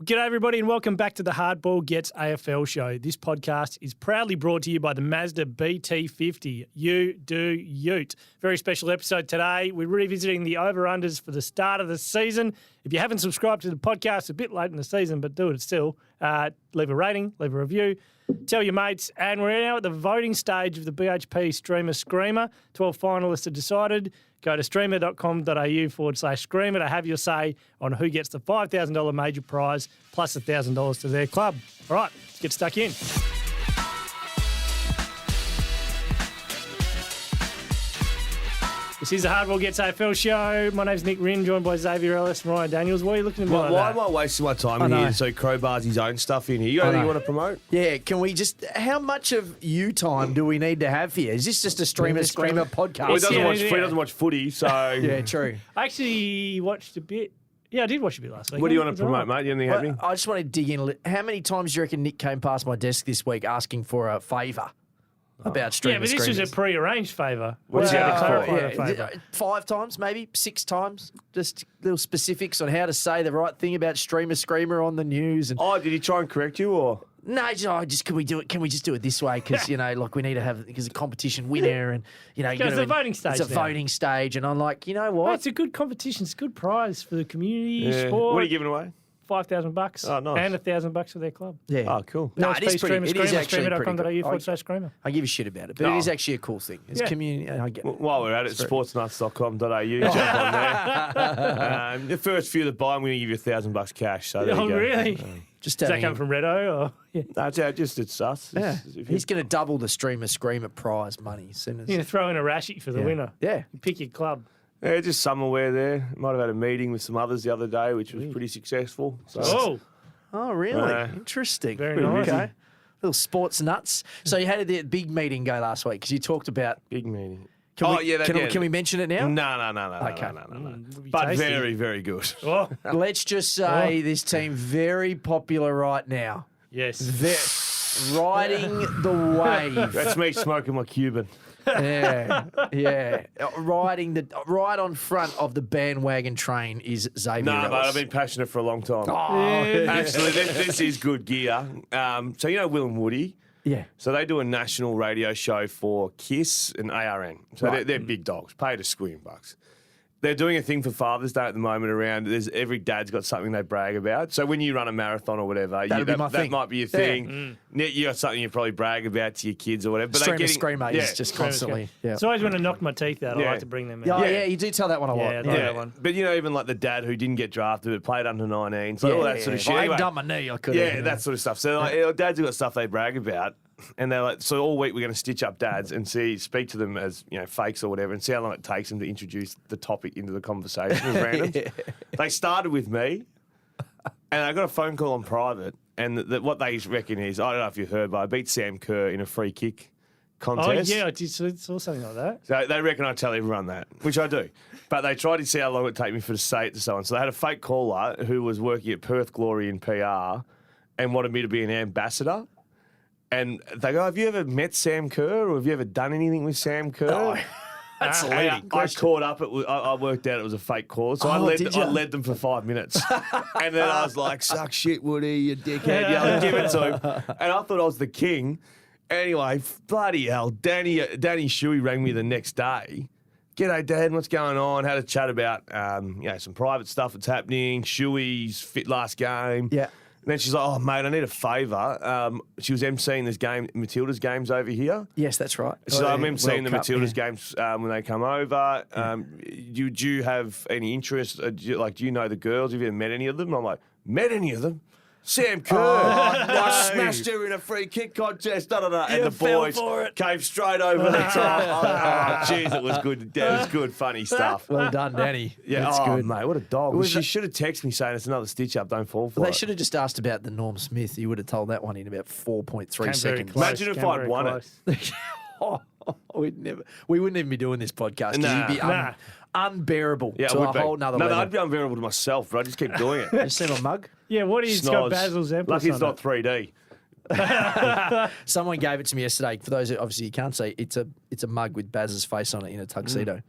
G'day everybody and welcome back to the Hardball Gets AFL show. This podcast is proudly brought to you by the Mazda BT50. You do ute. Very special episode today. We're revisiting the over-unders for the start of the season. If you haven't subscribed to the podcast, a bit late in the season, but do it still. Leave a rating, leave a review, tell your mates. And we're now at the voting stage of the BHP Streamer Screamer. 12 finalists are decided. Go to streamer.com.au/screamer to have your say on who gets the $5,000 major prize plus $1,000 to their club. All right, let's get stuck in. This is the Hardball Gets AFL show. My name's Nick Rynne, joined by Xavier Ellis and Ryan Daniels. Why are you looking at me like Why that? am I wasting my time in here so crowbars his own stuff in here? You got anything you want to promote? Yeah, can we just... How much of you time do we need to have here? Is this just a Streamer podcast? Well, he doesn't watch footy, so... Yeah, true. I actually watched a bit. Yeah, I did watch a bit last week. What do you want to promote, mate? You anything happening? I just want to dig in a little. How many times do you reckon Nick came past my desk this week asking for a favour about Streamer Yeah, but this was a pre-arranged favour. What's the other favour? 5 times, maybe 6 times. Just little specifics on how to say the right thing about Screamer on the news. And Did he try and correct you, or...? no, just can we do it? Can we just do it this way? Because we need to have because a competition winner, and It's a voting stage. It's a voting stage, and I'm like, you know what? Oh, it's a good competition. It's a good prize for the community, sport. What are you giving away? $5,000 Oh, nice. and $1,000 for their club. Yeah. Oh, cool. No, it is pretty. It is actually pretty good. Streamer.com.au/screamer. I give a shit about it, but it is actually a cool thing. It's community. I get it. While we're at it, sportsnuts.com.au, jump on there. The first few that buy, I'm going to give you $1,000 cash. So there you go. Really? Just Does that come from Redo? Or? Yeah. No, it's us. Yeah. If He's going to double the Screamer prize money as soon as. You're going to throw in a Rashi for the winner. Yeah. You pick your club. Yeah, just somewhere there. Might have had a meeting with some others the other day, which was pretty successful. So. Oh, really? Interesting. Very nice. Okay. Little sports nuts. So you had a big meeting go last week because you talked about. Big meeting. Can we mention it now? No. Okay. No. But very, very good. Oh, Let's just say this team very popular right now. yes. Riding the wave. That's me smoking my Cuban. Yeah. Right on front of the bandwagon train is Xavier No, Ellis. but I've been passionate for a long time. Yeah. Actually, this is good gear. So you know Will and Woody? Yeah. So they do a national radio show for KISS and ARN. So Right. they're big dogs, paid $1 squillion bucks. They're doing a thing for Father's Day at the moment around, every dad's got something they brag about. So when you run a marathon or whatever, that might be your thing. Nick, you got something you probably brag about to your kids or whatever. But Screamer is just constantly. Yeah. So always when I knock my teeth out, I Yeah. like to bring them in. Oh, yeah, you do tell that one a lot. Yeah, I know that one. But even like the dad who didn't get drafted but played under 19, so all that sort of shit. I Anyway, ain't done my knee. I could. yeah, that sort of stuff. So dads have got stuff they brag about. And they're like, so all week we're going to stitch up dads and speak to them as fakes or whatever, and see how long it takes them to introduce the topic into the conversation as randoms. They started with me, and I got a phone call on private, and what they reckon is, I don't know if you heard, but I beat Sam Kerr in a free kick contest. Oh, yeah, I did saw something like that. So they reckon I tell everyone that, which I do. But they tried to see how long it would take me to say it to someone. So they had a fake caller who was working at Perth Glory in PR and wanted me to be an ambassador. And they go, have you ever met Sam Kerr or have you ever done anything with Sam Kerr? Oh, that's a leading I question. caught up. I worked out it was a fake call. So I led them for 5 minutes. And then I was like, suck shit, Woody, you dickhead. Yeah, give it to him. And I thought I was the king. Anyway, bloody hell. Danny Shuey rang me the next day. G'day, Dad. What's going on? Had a chat about some private stuff that's happening. Shuey's fit last game. Yeah. And then she's like, oh, mate, I need a favour. She was emceeing this game, Matilda's games over here. Yes, that's right. She's like, I'm emceeing the World Cup, Matilda's games when they come over. Do you have any interest? Do you know the girls? Have you ever met any of them? I'm like, met any of them? Sam Kerr. I smashed her in a free kick contest. And the boys came straight over the top. Jeez, it was good. It was good, funny stuff. Well done, Danny. Yeah, That's good. Mate, what a dog. She should have texted me saying it's another stitch up. Don't fall for They it. should have just asked about the Norm Smith. You would have told that one in about 4.3 seconds. Imagine if I'd won it. We wouldn't even be doing this podcast because you'd be unbearable Yeah, to it a would be. whole nother No, level. I'd be unbearable to myself, but I just keep doing it. You see my mug? Yeah, what is it's got Snoz. Basil's Empress Lucky it's on not 3D. Someone gave it to me yesterday. For those who obviously you can't see, it's a mug with Baz's face on it in a tuxedo.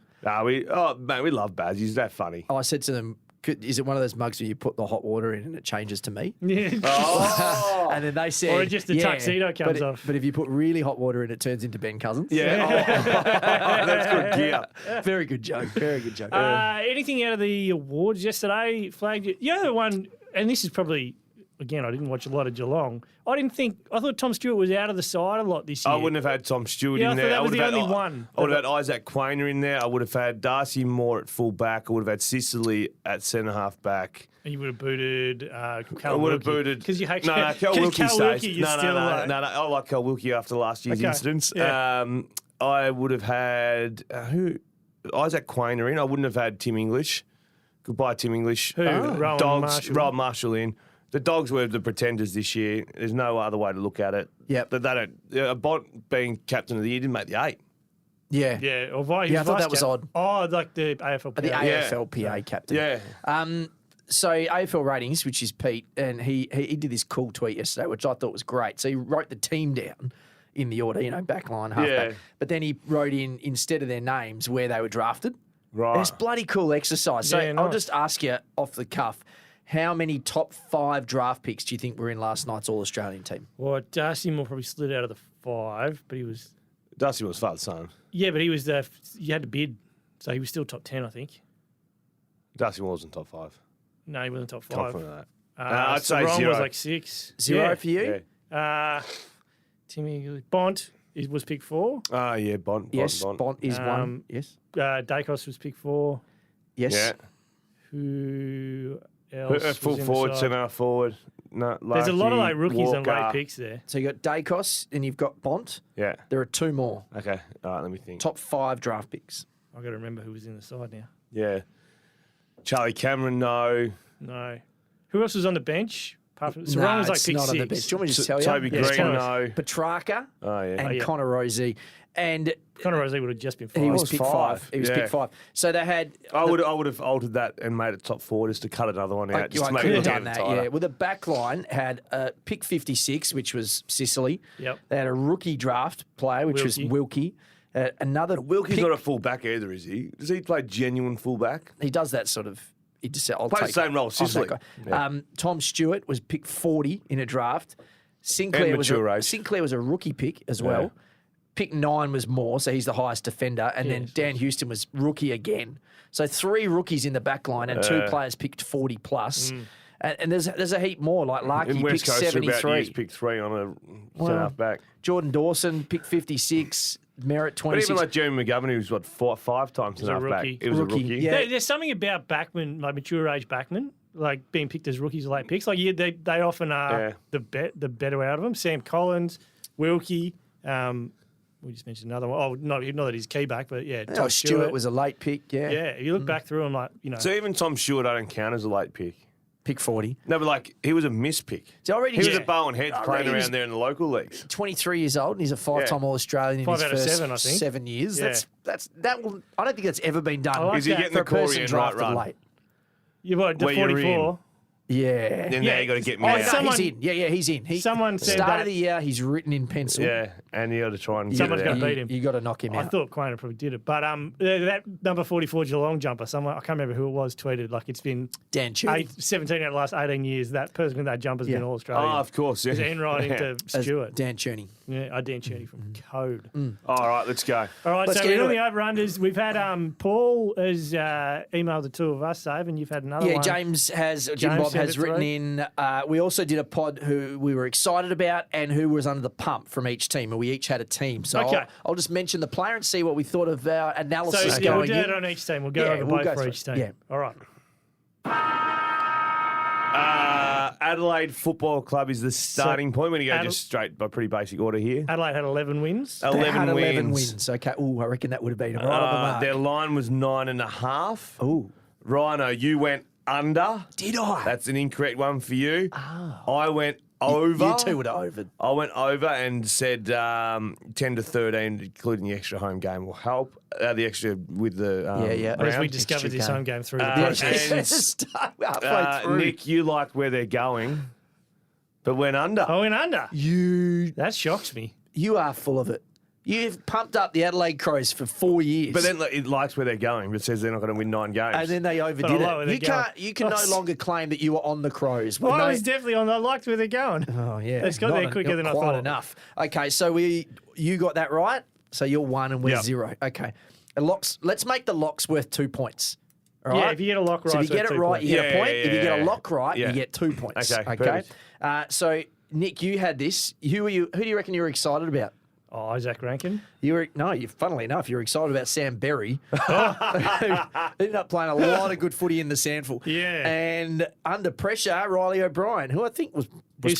We love Baz. He's that funny. Oh, I said to them, is it one of those mugs where you put the hot water in and it changes to me? Yeah. Oh. And then they said, Or just the tuxedo comes off. But if you put really hot water in, it turns into Ben Cousins. Yeah. Oh, that's good gear. Very good joke. Very good joke. Anything out of the awards yesterday flagged you? The other one, and this is probably, again, I didn't watch a lot of Geelong. I thought Tom Stewart was out of the side a lot this year. I wouldn't have had Tom Stewart Yeah, I in thought there. that was would have the had, only one. I would have had Isaac Quainer in there. I would have had Darcy Moore at full back. I would have had Sicily at centre half back. And you would have booted I would have booted. Because you hate No, Kel Wilkie stays. Wilkie, you're No, still like, I like Kel Wilkie after last year's Okay, incidents. yeah. I would have had Isaac Quainer in. I wouldn't have had Tim English. Goodbye, Tim English. Who? Rowan Dogs. Marshall. Rowan Marshall in. The Dogs were the pretenders this year. There's no other way to look at it. Yep. They don't. Bont being captain of the year didn't make the 8. Yeah. Yeah, or why? Yeah, I thought that was odd. Oh, like the AFL. The AFLPA captain. Yeah. So AFL ratings, which is Pete, and he did this cool tweet yesterday, which I thought was great. So he wrote the team down in the order, backline, halfback. Yeah. But then he wrote in, instead of their names, where they were drafted. Right. And it's bloody cool exercise. So Yeah, I'll nice. just ask you off the cuff, how many top 5 draft picks do you think were in last night's All-Australian team? Well, Darcy Moore probably slid out of the 5, but he was. Darcy was father's son. Yeah, but he was you had to bid, so he was still top 10, I think. Darcy wasn't top 5. No, he wasn't top 5. Confident of that. I'd say Ron 0. was like 6. 0 yeah. for you? Yeah. Timmy Bont was pick 4. Oh, yeah, Bont. Yes, Bont is one. Yes. Dacos was pick 4. Yes. Yeah. Who else? was Full in the forward, side? centre forward. No, There's a lot of like rookies and Walker. late picks there. So you got Dacos and you've got Bont. Yeah. There are 2 more. Okay. All right, let me think. Top 5 draft picks. I've got to remember who was in the side now. Yeah. Charlie Cameron, no. No. Who else was on the bench? Apart from, so Ron was like it's pick not 6. on the bench. Do you want me to just tell you? Toby Yeah, Green, tell no. Petrarca Oh, yeah. and yeah. Connor Rozee. And Connor Rosey would have just been 5. he was was pick 5. 5. He was Yeah. pick 5. So they had... I would have altered that and made it top 4 just to cut another one out. Just I to make could it have look done even that, tighter. yeah. Well, the back line had pick 56, which was Sicily. Yep. They had a rookie draft player, which was Wilkie. Another Wilkie's pick, not a full back either, is he? Does he play genuine full back? he does that sort of... He just said, I'll Plays take the same role as I'll take Sicily. that guy. Yeah. Tom Stewart was pick 40 in a draft. Sinclair was mature age. Sinclair was a rookie pick as well. Yeah. Pick 9 was Moore, so he's the highest defender. And then Dan Houston was rookie again. So 3 rookies in the back line and 2 players picked 40 plus. And there's a heap more, like Larky In West picked Coast, for about 73. years, picked 3 on a centre half back. Jordan Dawson picked 56. Merritt But 26. even like Jeremy McGovern, who was 5 times centre a half back. rookie. He was Rookie, a rookie. yeah. There's something about backmen, like mature age backmen, like being picked as rookies or late picks. Like they often are the better out of them. Sam Collins, Wilkie. We just mentioned another one. Oh, not that he's key back, but yeah, Tom Stewart was a late pick, yeah. Yeah, if you look back through them, like So even Tom Stewart I don't count as a late pick. Pick 40. No, but like he was a miss pick. So already He was a bow and head playing he was- around there in the local leagues. 23 years old and he's a 5-time All-Australian in 5 his out of first 7, I think. 7 years. Yeah. That will. I don't think that's ever been done. like Is he that. getting for the a person Corey and right drafted run? late. you what the Where you're 44. Yeah. And now you got to get me Oh, out. No, someone- he's in. Yeah, he's in. Someone said start that- of the year, he's written in pencil. Yeah, and you got to try and Someone's get it gonna out. beat him. You got to knock him I out. thought Quainer probably did it, but that number 44 Geelong jumper, someone I can't remember who it was, tweeted like it's been Dan Tune. 17 out of the last 18 years. That person with that jumper's been all Oh, Australian. of course. Yeah. It's Enright into As Stewart. Dan Turney. Yeah, Dan Cherney from Code. All right, let's go. All right, Let's so get we're into doing the over-unders. We've had Paul has emailed the two of us, Dave, and you've had another Yeah, one. Jim Bob sent has it written through. in. We also did a pod who we were excited about and who was under the pump from each team, and we each had a team. So Okay. I'll just mention the player and see what we thought of our So analysis yeah, we'll going do it in. on each team. We'll go Yeah, over we'll both go for through each it. team. Yeah. All right. Adelaide Football Club is the starting point. We're going to go just straight by pretty basic order here. Adelaide had 11 wins. They had 11 wins. Okay. Oh, I reckon that would have been right on the mark. Their line was 9.5. Oh, Rhino, you went under. did I? That's an incorrect one for you. I went over. You two would have overed. I went over and said 10 to 13, including the extra home game will help. The extra with the Yeah. As we round. discovered this game. home game through the Yeah. process. Halfway through. Nick, you like where they're going, but went under. I went under. You That shocks me. are full of it. You've pumped up the Adelaide Crows for 4 years. But then it likes where they're going. It says they're not going to win 9 games. And then they overdid it. You can no longer claim that you were on the Crows. Well, I was definitely on. I liked where they're going. Oh, yeah. It's got there quicker than I thought. Quite enough. Okay, so you got that right. So you're 1 and we're 0. Okay. Let's make the locks worth 2 points. All right? Yeah, if you get a lock right. So if you get it right, you get a point. If you get a lock right, you Yeah. get 2 points. Okay. So, Nick, you had this. Who do you reckon you were excited about? Oh, Isaac Rankin. Funnily enough, you're excited about Sam Berry. Who ended up playing a lot of good footy in the Sandful. Yeah. And under pressure, Riley O'Brien, who I think was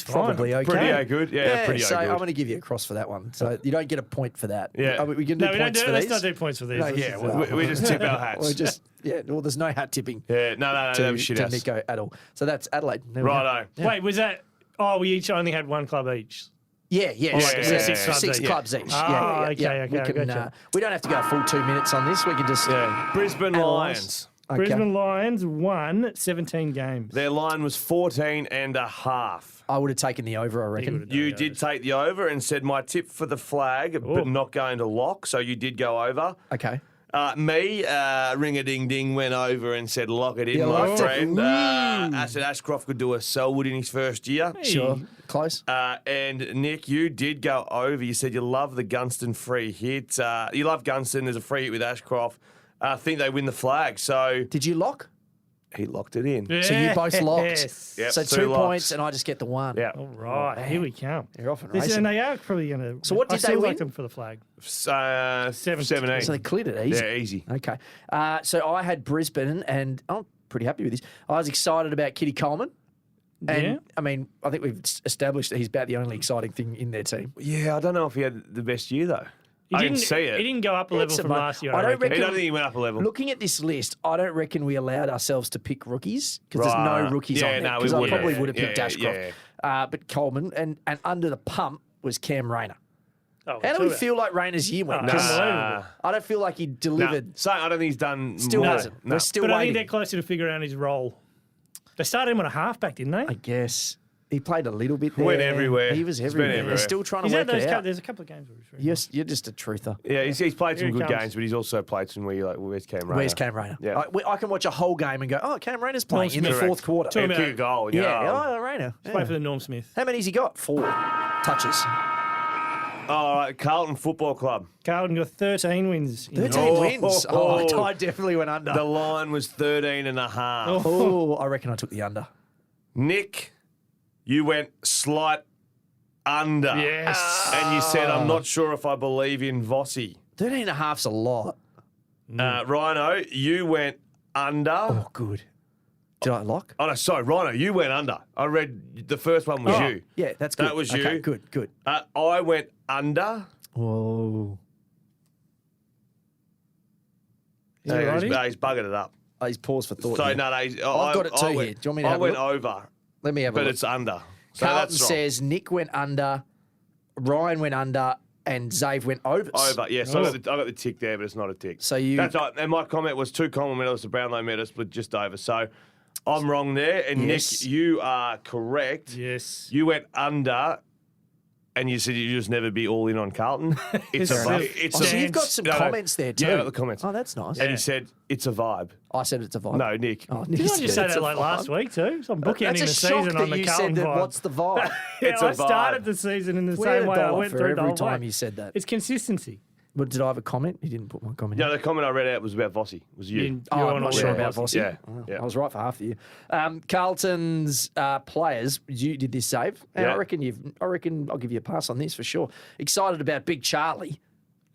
probably okay. Pretty good. Yeah, pretty so good. I'm going to give you a cross for that one. So you don't get a point for that. Yeah. We can do No, we don't points do for it. these. Let's not do points for these. No, yeah, we just tip our hats. Well, there's no hat tipping. Yeah, no, that was shit to ass. Nico at all. So that's Adelaide. There we go. Righto. Wait, was that? Oh, we each only had one club each. Yeah. Six clubs each. Ah, okay, We can, gotcha. we don't have to go a full 2 minutes on this. We can just Brisbane analyse. Lions. Okay. Brisbane Lions won 17 games. Their line was 14.5. I would have taken the over, I reckon. You did take the over and said my tip for the flag, but not going to lock. So you did go over. Okay. Ring-a-ding-ding went over and said lock it in, my locked it. friend. I said Ashcroft could do a Selwood in his first year. Sure. Close. And Nick, you did go over. You said you love the Gunston free hit. You love Gunston. There's a free hit with Ashcroft. I think they win the flag. So Did you lock? he locked it in. Yeah. So you both locked. Yes. Yep, So 2 2 locks. points, and I just get the 1. Yeah. All right, here we come. You're off and This, racing. and they are probably going to. So what did I still they like win? them for the flag. 17. So they cleared it easy. Yeah, easy. Okay. So I had Brisbane, and I'm pretty happy with this. I was excited about Kitty Coleman. And, Yeah. I mean, I think we've established that he's about the only exciting thing in their team. Yeah, I don't know if he had the best year, though. I didn't see it. He didn't go up a level from last year. I don't I reckon. don't think he went up a level. Looking at this list, I don't reckon we allowed ourselves to pick rookies because there's no Right. rookies Yeah, on there. no, we Because I wouldn't. probably would have picked Yeah, Ashcroft. But Coleman and under the pump was Cam Rayner. Oh, How do we feel like Rayner's year went? No, 'Cause unbelievable. I don't feel like he delivered. So I don't think he's done Still more. hasn't. No. We're still But I think waiting. they're closer to figure out his role. They started him on a halfback, didn't they? I guess he played a little bit there. Went everywhere. He was He's been everywhere. They're everywhere. still trying He's to had work those it out. there's a couple of games where he's very You're just a truther. Yeah, he's played some Here he good comes. games, but he's also played some where you're like, where's Cam Rayner? Where's Cam Rayner? Yeah. I can watch a whole game and go, oh, Cam Rayner's playing in the Correct. fourth quarter. Talking He'll kick a goal. Yeah, oh, Rayner. Play Yeah. for the Norm Smith. How many's he got? 4 touches. All right, Carlton Football Club. Carlton got 13 wins. 13 wins. Oh, oh. I definitely went under. The line was 13.5. Oh, I reckon I took the under. Nick, you went slight under. Yes. And you said, I'm not sure if I believe in Vossi. 13.5's a lot. Rhino, you went under. Oh, good. Did I lock? Oh, no, sorry, Rhino, you went under. I read the first one was you. Yeah, that's good. That was Okay, you. good. I went under. Whoa. Is it righty? He's buggered it up. Oh, he's paused for thought. So, here. no, I've got it too here. Do you want me to I have a went look? over, Let me have a but look. it's under. So Carlton that's wrong. says Nick went under, Ryan went under, and Zave went overs. Over, yes. I got the tick there, but it's not a tick. So you- That's right. And my comment was 2 common medalists, a Brownlow medalist, but just over. So I'm wrong there. And Yes. Nick, you are correct. Yes. You went under, and you said you just never be all in on Carlton. It's a Fair vibe. enough. It's Oh, so a, you've got some No, no. comments there too. Yeah, I got the comments. Oh, that's nice. And he said it's a vibe. I said it's a vibe. No, Nick. Oh, Nick Didn't I said just say it's that a like vibe. last week too? So I'm bookending That's a the shock season that on the you Carlton said that. vibe. What's the vibe? It's I a started vibe. the season in the We had same a way I dollar went for through the every whole time way. you said that. It's consistency. But did I have a comment? You didn't put my comment. No, in. the comment I read out was about Vossi. It was you. Oh, I'm not sure about Vossi. Yeah, Oh, yeah. I was right for half the year. Carlton's players, you did this save, and Yeah. I reckon I'll give you a pass on this for sure. Excited about Big Charlie.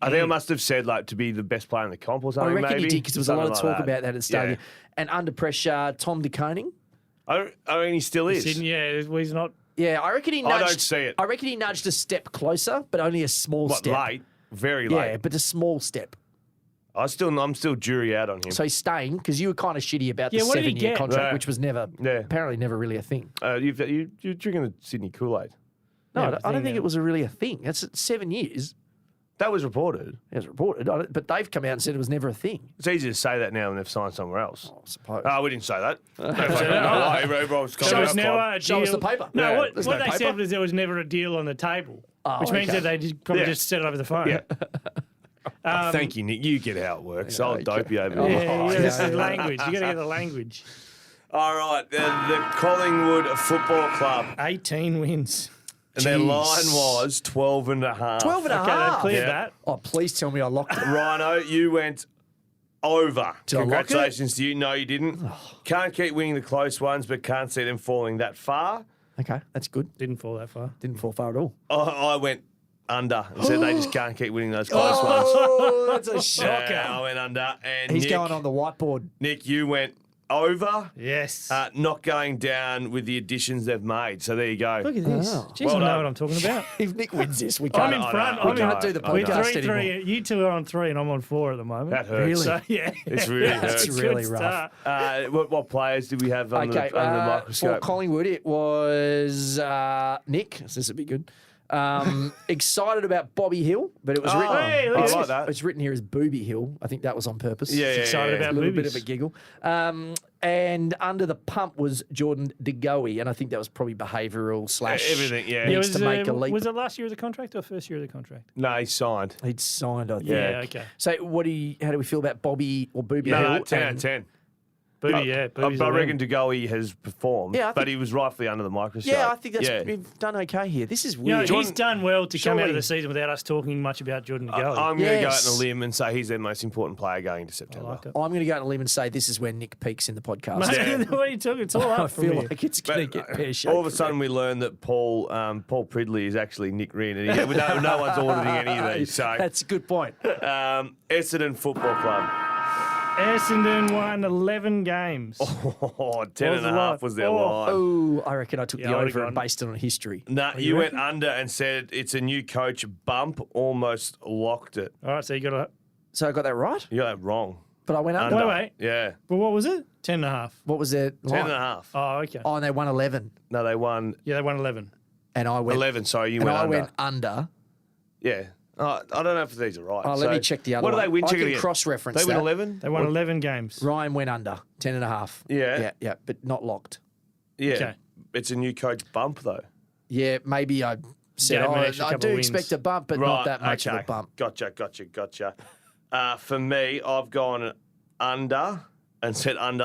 I think I must have said like to be the best player in the comp or I something. reckon maybe. you did because there was a lot of Something talk like about that at the start. Yeah. And under pressure, Tom De Koning. I mean, he still is. Sydney, yeah, he's not. Yeah, I reckon he I nudged. don't see it. I reckon he nudged a step closer, but only a small What, step. late? Very Yeah, late. but a small step. I'm still jury out on him. So he's staying because you were kind of shitty about the Yeah, what did he 7-year get? contract, Yeah. which was never, Yeah. apparently never really a thing. You're drinking the Sydney Kool-Aid. No, Yeah, I don't think thing, it was really a thing. That's 7 years. That was reported. It was reported, but they've come out and said it was never a thing. It's easy to say that now when they've signed somewhere else. I suppose. We didn't say that. So it's never a deal. Show us the paper. No, Yeah, what there's they no paper. said was there was never a deal on the table, which means okay. that they probably just said it over the phone. Yeah. Thank you, Nick. You get how it works. I'll dope you over Yeah, here. this is language. You got to get the language. All right, the Collingwood Football Club. 18 wins. And their line was 12 and a half. 12 and a Okay, half. they've cleared Yeah. that. Oh, please tell me I locked it. Rhino, you went over. Did I lock it? Congratulations to you. No, you didn't. Can't keep winning the close ones, but can't see them falling that far. Okay, that's good. Didn't fall that far. Didn't fall far at all. I went under and said they just can't keep winning those close ones. Oh, that's a shocker. Yeah, I went under. And He's Nick, going on the whiteboard. Nick, you went over. Yes. Not going down with the additions they've made. So there you go. Look at this. Wow. Jeez, Well I know done. what I'm talking about. If Nick wins this, we I'm can't. in front. I We can't do the know. We're podcast 3-3. anymore. You two are on 3 and I'm on 4 at the moment. That hurts. Really? So, yeah. It's really That's hurts. a really good rough. start. What players did we have under, Okay, the, under the for microscope? Collingwood, it was Nick. So this would be good. Excited about Bobby Hill, but it was written. hey, look I at like this. that. It's written here as Booby Hill. I think that was on purpose. Yeah, yeah, Excited yeah. about A little bit boobies. of a giggle. And under the pump was Jordan DeGoey, and I think that was probably behavioural / Everything, yeah. needs to make a leap. Was it last year of the contract or first year of the contract? No, he signed. He'd signed, I think. Yeah, okay. So how do we feel about Bobby or Booby No, Hill? 10 out and- of 10. Booby, yeah. Booby's I a reckon win. DeGoey has performed, Yeah, I but think- he was rightfully under the microscope. Yeah, I think Yeah. we've done okay here. This is You know, weird. he's done well to come out of surely- the season without us talking much about Jordan I'm DeGoey. going to go out Yes. on a limb and say he's their most important player going into I September. like it. I'm going to go out on a limb and say this is where Nick peaks in the podcast. Mate, what are you talking? It's all up I from feel here. like it's going to get pear-shaped. All of a sudden, we learn that Paul Pridley is actually Nick Rynne, and no one's auditing any of these. So, That's a good point. Essendon Football Club. Essendon won 11 games. 10 and a half was their line. Oh, I reckon I took Yeah, the I would've over and gone- based it on history. No, you went under and said it's a new coach bump, almost locked it. All right, so you got to. So I got that right, You got that wrong. but I went under. Wait. Yeah. But what was it? 10 and a half. What was their 10 line? and a half. Oh, okay. Oh, and they won 11, No, they won Yeah, they won 11. and I went 11. Sorry, you and went I under. went under. Yeah. I don't know if these are right. Oh, let me check the other What do one. they win? I Check it can again. cross-reference They win that. 11? They won 11 games. Ryan went under 10 and a half. Yeah. yeah, but not locked. Yeah. Okay. It's a new coach bump, though. Yeah, maybe I said, Gave him an oh, extra I couple do of wins. expect a bump, but not that much of a bump. Gotcha. For me, I've gone under and said under.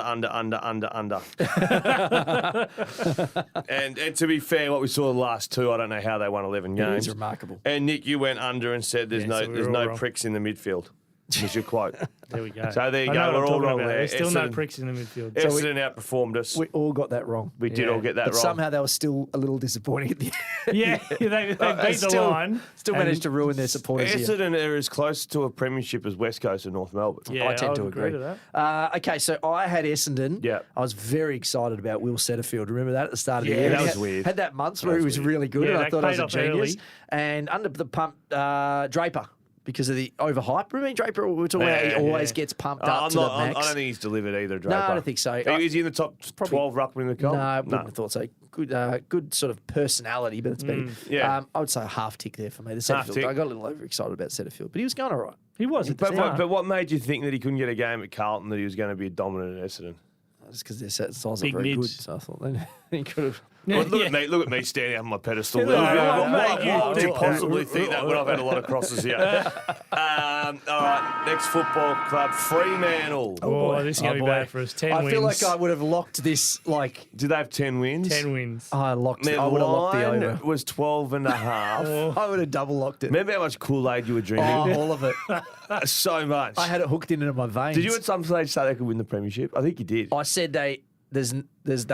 and to be fair, what we saw the last two, I don't know how they won 11 It games. is remarkable. And Nick, you went under and said there's Yeah, so we there's were no all wrong. pricks in the midfield. Was your quote. There we go. So there you I go. know what We're I'm all talking wrong about. there. There's still no Essendon- pricks in the midfield. Essendon outperformed us. We all got that wrong. We did Yeah. all get that But wrong. somehow they were still a little disappointing at the end. Yeah, they beat the still, line. Still and- managed to ruin their supporters here. Essendon are as close to a premiership as West Coast and North Melbourne. Yeah, I tend would to agree. to that. Okay, so I had Essendon. Yeah. I was very excited about Will Setterfield. Remember that at the start of the Yeah, year? that He was had- weird. Had that months where he was weird. really good, Yeah, and I that thought I was paid a off genius. early. And under the pump, Draper. Because of the overhype. Remember Draper? We were talking about he always gets pumped up I'm to not, the max. I don't think he's delivered either, Draper. I don't think so. Is he in the top 12 ruckman in the comp? No, I wouldn't have thought so. Good sort of personality, but it's been. yeah. I would say a half tick there for me. The Half Setterfield. tick. I got a little overexcited about Setterfield, but he was going all right. He was at the But, start. but what made you think that he couldn't get a game at Carlton, that he was going to be dominant at Essendon? Just because their size are Big very good, mids. so I thought then he could have. Well, look at me standing up on my pedestal. Look, what made Why you would you think possibly think that when I've had a lot of crosses here? All right, next football club, Fremantle. Oh, this is going to be boy. bad for us. 10 I wins. feel like I would have locked this. Like Did they have 10 wins? 10 wins. I locked. Their I would have locked the line over. was 12 and a half. I would have double locked it. Remember how much Kool-Aid you were drinking? Oh, all of it. So much. I had it hooked into my veins. Did you at some stage say they could win the premiership? I think you did. I said they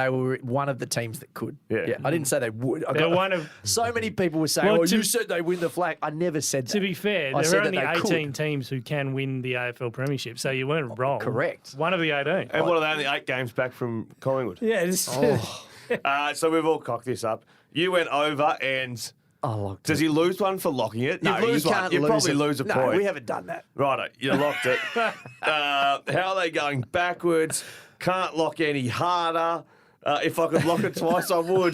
were one of the teams that could. Yeah. I didn't say they would. They're one of. So many people were saying, Well, "Oh, to- you said they win the flag." I never said that. To be fair, I there said are that only they could. 18 teams who can win the AFL Premiership, so you weren't wrong. correct. One of the 18. And what are they, only 8 games back from Collingwood? Yeah, it's, So we've all cocked this up. You went over and... I locked Does it. he lose one for locking it? No, you lose you one. can't You lose probably it. lose a No, point. we haven't done that. Righto, you locked it. How are they going backwards? Can't lock any harder. If I could lock it twice, I would.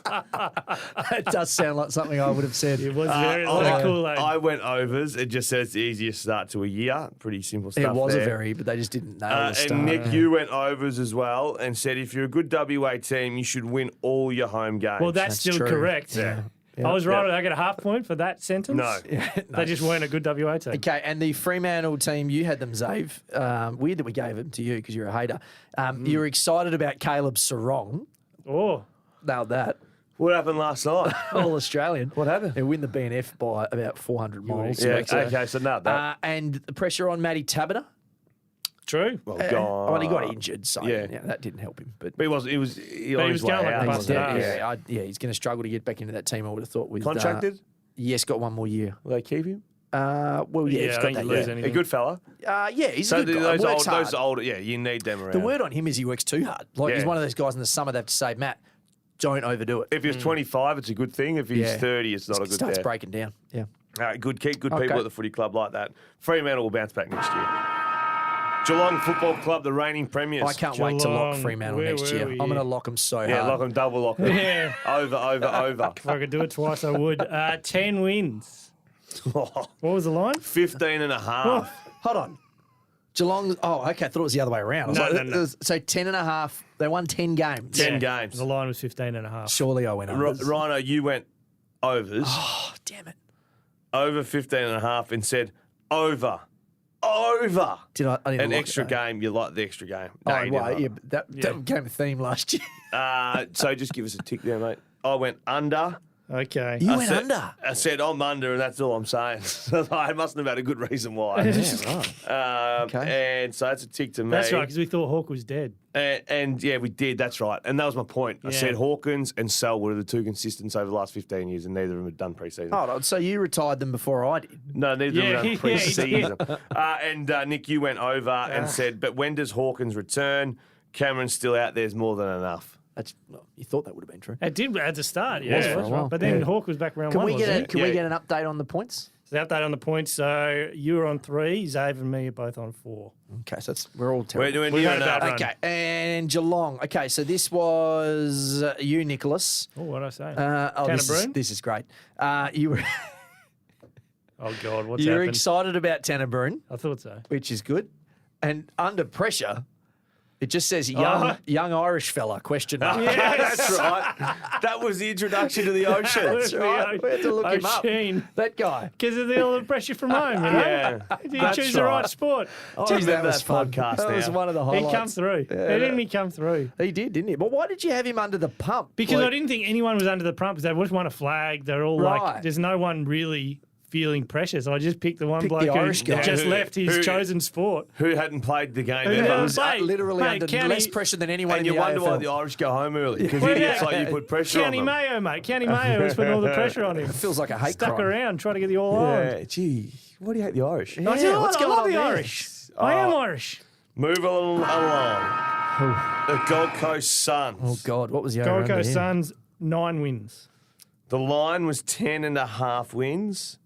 That does sound like something I would have said. It was very cool. I went overs. It just says the easiest start to a year. Pretty simple stuff. It was there. but they just didn't know the start. And Nick, you went overs as well and said if you're a good WA team, you should win all your home games. Well, that's still true. Correct. Yeah. I was right. I get a half point for that sentence. No. They just weren't a good WA team. Okay, and the Fremantle team, you had them, Zave. Weird that we gave them to you because you're a hater. You were excited about Caleb Sarong. Oh. Nailed that. What happened last night? All Australian. What happened? They win the BNF by about 400 miles. Yeah, okay, so nailed that. And the pressure on Matty Tabiner. True. Well, Well, he got injured, so Yeah. that didn't help him. But he was on his way going like out. a he's bus. dead. He's going to struggle to get back into that team, I would have thought. With Contracted? Yes, got one more year. Will they keep him? Well, yeah, Yeah, he's I got think that you year. lose anything. A good fella. Yeah, he's So a good guy. those older, yeah, you need them around. The word on him is he works too hard. Like he's Yeah. one of those guys in the summer they have to say, Matt, don't overdo it. If he's 25, it's a good thing. If he's 30, it's not a good Starts thing. breaking down. Yeah. All right, good. Keep good Okay. people at the footy club like that. Fremantle will bounce back next year. Geelong Football Club, the reigning premiers. I can't wait to lock Geelong, Fremantle where next were year. we? I'm going to lock them so Yeah, hard. lock them, double lock them. Yeah. Over. If I could do it twice, I would. 10 wins. What was the line? 15 and a half. Hold on. Geelong. Oh, okay. I thought it was the other way around. I was No, like, no, no. it was- so 10 and a half. They won 10 games. 10 games. The line was 15 and a half. Surely I went overs. Rhino, you went overs. Oh, damn it. Over 15 and a half and said over. Did I didn't An lock extra it, though. game. You like the extra game. No, Oh, you well, didn't. yeah, but that became a theme last year. So just give us a tick there, mate. I went under. Okay. You I went said, under. I said I'm under, and that's all I'm saying. I mustn't have had a good reason why. right. Okay. And so that's a tick to me. That's right, because we thought Hawk was dead. And yeah, we did. That's right. And that was my point. I Yeah. said Hawkins and Selwood are the two consistents over the last 15 years, and neither of them had done pre-season. Hold on. So you retired them before I did. No, neither Yeah, of them yeah, had he done pre-season. did. And Nick, you went over and said, but when does Hawkins return? Cameron's still out. There's more than enough. You thought that would have been true. It did at the start, was yeah. for a That's while. right. But then Yeah. Hawk was back round Can one, we wasn't get he? we get an update on the points? So the update on the points. So you were on 3, Xavier and me are both on 4. Okay, so we're all We're terrible. doing We've near had a bad enough. run. Okay, and Geelong. Okay, so this was you, Nicholas. Oh, what did I say? This Tanner is great. You were Oh, God, what's you're happened? excited about Tanner Brune, I thought so. which is good. And under pressure, it just says young Irish fella, question mark. That's right. That was the introduction to the ocean. That's right. We had to look him up. O'Sheen. That guy. Because of all the pressure from home, you know? Yeah, You that's choose the right. right sport. Geez, remember was that fun. podcast That was now. one of the He highlights. come through. Didn't he come through? He did, didn't he? But why did you have him under the pump? Because Like, I didn't think anyone was under the pump because they just won a flag. They're all Right. like, there's no one really feeling pressure. So I just picked the one Picked bloke the who Irish guy. just Who- left his who- chosen sport. Who hadn't played the game Who ever? hadn't was played? literally Mate, under less pressure than anyone And in you the wonder why AFL. the Irish go home early because Well, idiots yeah. like you put pressure County on them. Mayo, mate. County Mayo was putting all the pressure on him. It feels like a hate Stuck crime. around trying to get the All Ireland. Yeah, gee, why do you hate the Irish? I tell you what, what's I going love on the there? Irish. I am Irish. Move along. The Gold Coast Suns. Oh, God, what was the Gold over-under Coast here? Suns, 9 wins. The line was 10.5 wins.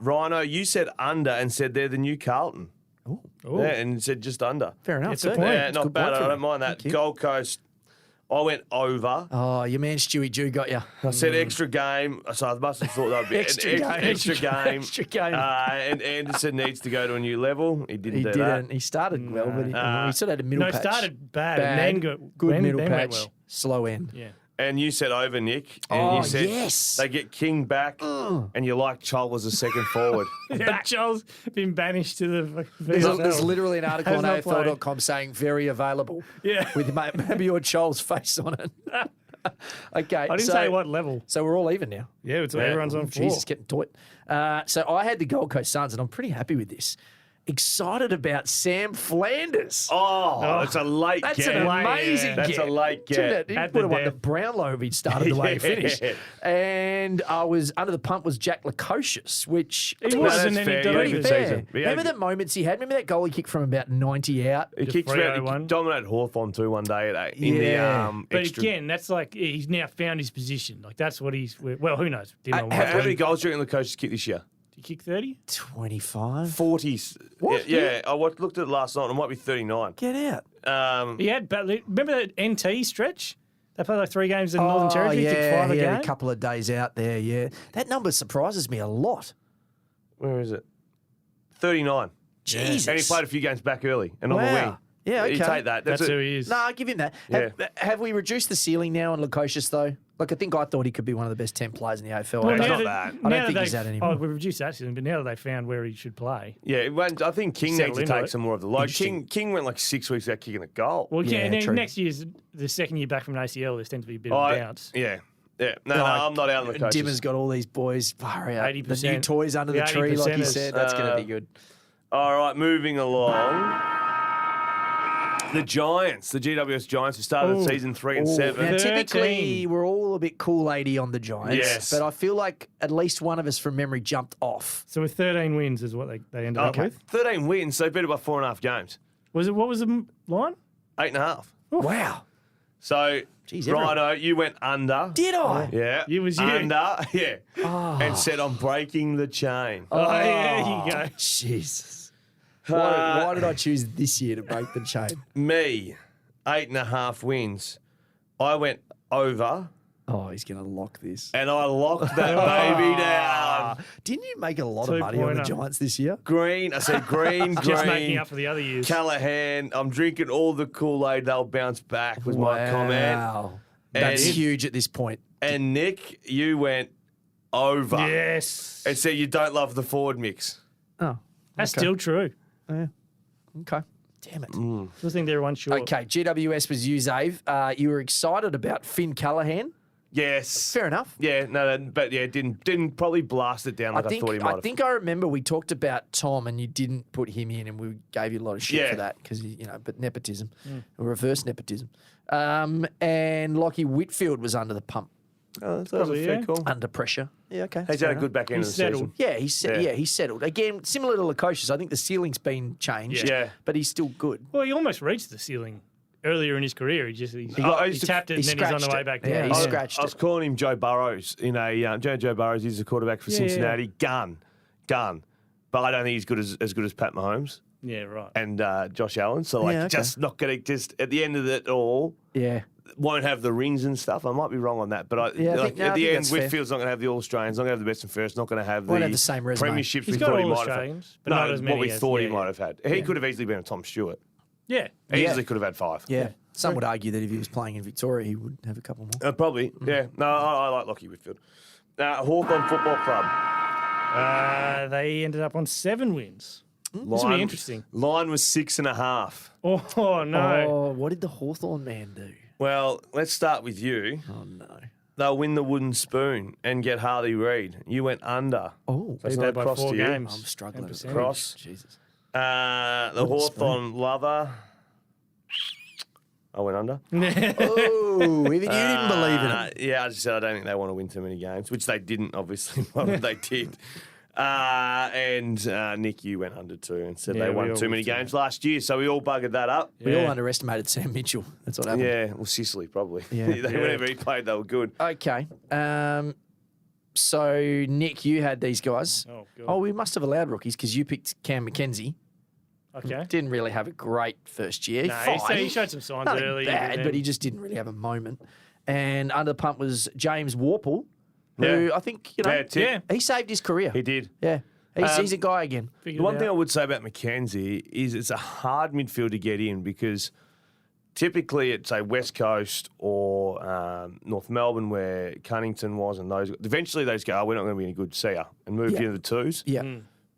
Rhino, you said under and said they're the new Carlton. Ooh. Yeah, and said just under. Fair enough. It's a too. point. Yeah, It's not good bad. point I from don't you. mind that. Thank you. Gold Coast, I went over. Oh, your man Stewie Jew got you. I said extra game, so I must have thought that would be Extra an game. extra game. Extra game. And Anderson needs to go to a new level. He didn't He do didn't. that. He started well, but he sort of had a middle No, patch. started bad, and then got good then middle went patch, well. slow end. Yeah. And you said over, Nick. And Oh, you said yes. they get King back, and you like Chol as a second forward. Yeah, Charles been banished to the There's VFL. literally an article on Has not AFL.com saying very available. Yeah. With maybe your Chol's face on it. Okay. I didn't say what level. So we're all even now. Yeah, it's everyone's on 4. Jesus, getting tight. So I had the Gold Coast Suns, and I'm pretty happy with this. Excited about Sam Flanders. Oh, it's a late That's get. an amazing That's get. a late Check get. that. He At would the have won the death. Brownlow if he'd started the way he Yeah. finished. And I was under the pump was Jack Lukosius, which He was wasn't that's any fair. delivered. Yeah, good fair. season. Yeah, Remember good. the moments he had? Remember that goal he kicked from about 90 out? He kicked free out, 0-1. he dominated Hawthorn too one day in Yeah. the But extra. again, that's like he's now found his position. Like that's what he's. Well, who knows? Didn't know How what many he goals do you reckon the coaches kicked this year? kick 30. 25. 40s. What? Yeah, I looked at it last night. It might be 39. Get out. He had, remember that NT stretch? They played like 3 games in the Northern Territory, kicked 5 a he game. had a couple of days out there, yeah. That number surprises me a lot. Where is it? 39. Jesus. And he played a few games back early and on the wing. Yeah, okay. You take that. That's who he is. No, I'll give him that. Have we reduced the ceiling now on Lukosius, though? Like, I thought he could be one of the best 10 players in the AFL. Well, It's now not that- that. I now don't think that he's that they've- anymore. Oh, we've reduced that season, but now that they've found where he should play. Yeah, I think King needs Settle to into take it. some more of the load. King went like 6 weeks without kicking a goal. Well, yeah, Yeah, and then true. next year's the second year back from an ACL. There tends to be a bit of a bounce. Yeah. No, I'm not out on the coaches. Dimmer's got all these boys. Far out. 80%. The new toys under the The tree, like he 80%ers. said. That's going to be good. All right, moving along. The Giants, the GWS Giants, who started the season 3 and 7. Now, 13. typically, we're all a bit Kool-Aidy on the Giants. Yes. But I feel like at least one of us from memory jumped off. So with 13 wins is what they ended up with. 13 wins, so better by 4.5 games. What was the line? 8.5. Wow. So, Jeez, everyone- Rhino, you went under. Did I? Yeah. It was you. Under, yeah. And said, I'm breaking the chain. Oh, there you go. Jesus. Why did I choose this year to break the chain? Me, 8.5 wins. I went over Oh, he's going to lock this. and I locked that baby down. Didn't you make a lot of money on the 2-pointer. Giants this year? Green, I said green, Just making green. up for the other years. Callahan, I'm drinking all the Kool-Aid, they'll bounce back was my comment. Wow. That's And- huge at this point. And Nick, you went over Yes. and said you don't love the forward mix. Oh, That's still true. okay. Damn it. Still think they're one short. Okay, GWS was you, Zave. You were excited about Finn Callahan. Yes. Fair enough. Yeah, no, but yeah, didn't probably blast it down like I thought he might have. I think I remember we talked about Tom and you didn't put him in and we gave you a lot of shit Yeah. for that because, but nepotism, or reverse nepotism. And Lockie Whitfield was under the pump, Oh, that was a Probably, fair yeah. call. under pressure. Yeah, okay. He's had a good back end of He's the settled. season. Yeah, Yeah. he's settled. Again, similar to Lukosius, I think the ceiling's been changed, Yeah. but he's still good. Well, he almost reached the ceiling earlier in his career. He I tapped it and then he's on the scratched way it. back Yeah, down. he scratched I was it. calling him Joe Burrows in a Joe Burrows. He's the quarterback for Cincinnati. Gun, but I don't think he's good as good as Pat Mahomes Yeah, right. and Josh Allen. So like, Yeah, okay. just not going to just at the end of it all. Yeah. Won't have the rings and stuff. I might be wrong on that, but I think- at no, I the think end, that's fair. Whitfield's not going to have the All Australians, not going to have the best and first, not going to have the Won't have the same resume. premierships He's we got thought he All might have had. Australians, but No, not as many what we as- thought he yeah. might have had. He could have easily been a Tom Stewart. Yeah. Easily could have had 5. Yeah. Some would argue that if he was playing in Victoria, he would have a couple more. Probably. Yeah. No, I like Lockie Whitfield. Hawthorn Football Club. They ended up on 7 wins. This will be interesting. Line was 6.5. Oh, no. Oh, what did the Hawthorn man do? Well, let's start with you. Oh, no. They'll win the wooden spoon and get Harley Reid. You went under. Oh, So it's Beat not that by across 4 to you. games. I'm struggling with percentage. Cross. Jesus. The Wooden Hawthorn lover. I went under. Oh, even you didn't believe in him. Yeah, I just said I don't think they want to win too many games, which they didn't, obviously. But they did. And Nick, you went under too and said Yeah, they we won all too many did. games last year, so we all buggered that up. We all Yeah. underestimated Sam Mitchell. That's what happened. Yeah, well, Sicily probably. Yeah. Whenever he played, they were good. Okay. So, Nick, you had these guys. Oh, God. Oh, we must have allowed rookies because you picked Cam McKenzie. Okay. Didn't really have a great first year. No, Fine. he showed some signs Nothing early. bad, then- but he just didn't really have a moment. And under the pump was James Warple, who Yeah. I think, you know, Yeah, Tim. Yeah. he saved his career. He did. Yeah. He's a guy again. Figured The one it thing I out. would say about Mackenzie is it's a hard midfield to get in because typically it's a West Coast or North Melbourne where Cunnington was and those. Eventually those go, oh, we're not going to be any good, see ya, and move Yeah. you into the twos. Yeah.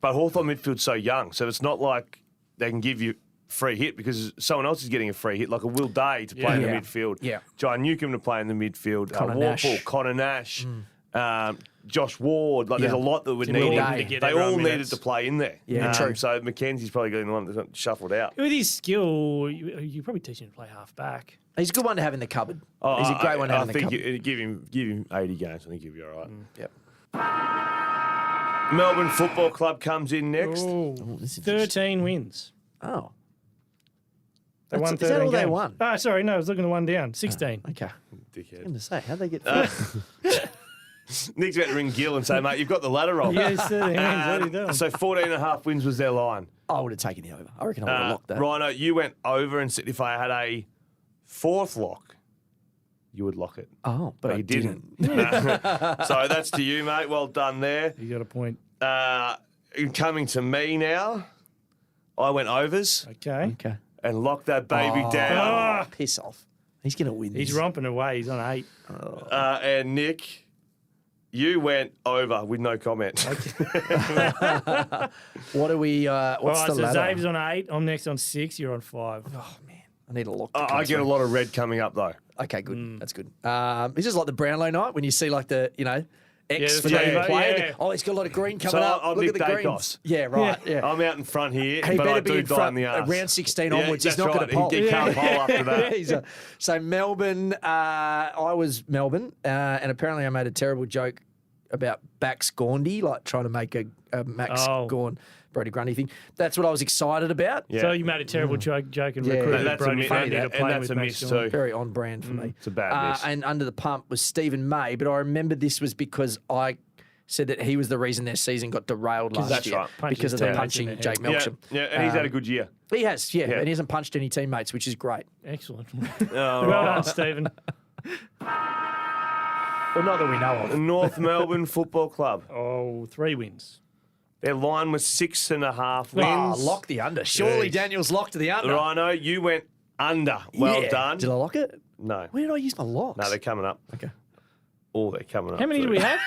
But Hawthorn midfield's so young, so it's not like they can give you free hit because someone else is getting a free hit, like a Will Day to play in the Yeah. midfield. Yeah. John Newcomb to play in the midfield. Connor Nash. Warple, Connor Nash. Josh Ward, like there's a Yeah. lot that would Tim need. Day. To get They everyone all needed minutes. to play in there. Yeah, true. So Mackenzie's probably getting the one that got shuffled out. With his skill, you probably teach him to play half back. He's a good one to have in the cupboard. He's a great one to have in the I cupboard. think give him 80 games. I think he'll be all right. Yep. Melbourne Football Club comes in next. Oh, this is 13 wins. Oh. They won Is that 13 all they games. won? Oh, sorry, no, I was looking at one down. 16. Okay. Dickhead. I'm going to say, how'd they get Nick's about to ring Gil and say, mate, you've got the ladder wrong. Yeah, it's the hands. What are you doing? So 14.5 wins was their line. I would have taken the over. I reckon I would have locked that. Rhino, you went over and said if I had a fourth lock, you would lock it. Oh, but You didn't. So that's to you, mate. Well done there. You got a point. Coming to me now, I went overs Okay. Okay. and locked that baby down. Oh, piss off. He's going to win this. He's romping away. He's on 8. And Nick, you went over with no comment. What are we? All What's right, the so ladder? Zave's on 8. I'm next on 6. You're on 5. Oh, man. I need a lock. I get a lot of red coming up, though. Okay, good. That's good. It's just like the Brownlow night when you see like the, X Yeah, for yeah, the play. yeah. Oh, he's got a lot of green coming So up. I'm Look Nick at the Dacos. greens. Yeah, right. Yeah. I'm out in front here, He but better I be do in die front in the arse. round 16 onwards. He's that's not going right. to pole. He can't pole after that. So Melbourne, I was Melbourne, and apparently I made a terrible joke about Bax Gaundy, like trying to make a Max Gawn, Brody Grundy thing. That's what I was excited about. Yeah. So you made a terrible joke and Yeah. recruited That's a Brody mi- Grundy to and play that's with a Max miss Gawn. too. Very on brand for me. It's a bad miss. And under the pump was Stephen May, but I remember this was because I said that he was the reason their season got derailed last that's year right. Punches because of the teammates in punching the Jake head. Melksham. Yeah, and he's had a good year. He has, Yeah. and he hasn't punched any teammates, which is great. Excellent. All Well right. done, Stephen. Well, not that we know of. North Melbourne Football Club. Oh, 3 wins. Their line was 6.5 Oh, wins. lock the under. Surely Yes. Daniel's locked the under. Rhino, you went under. Well Yeah. done. Did I lock it? No. Where did I use my locks? No, they're coming up. Okay. Oh, they're coming up. How many do we have?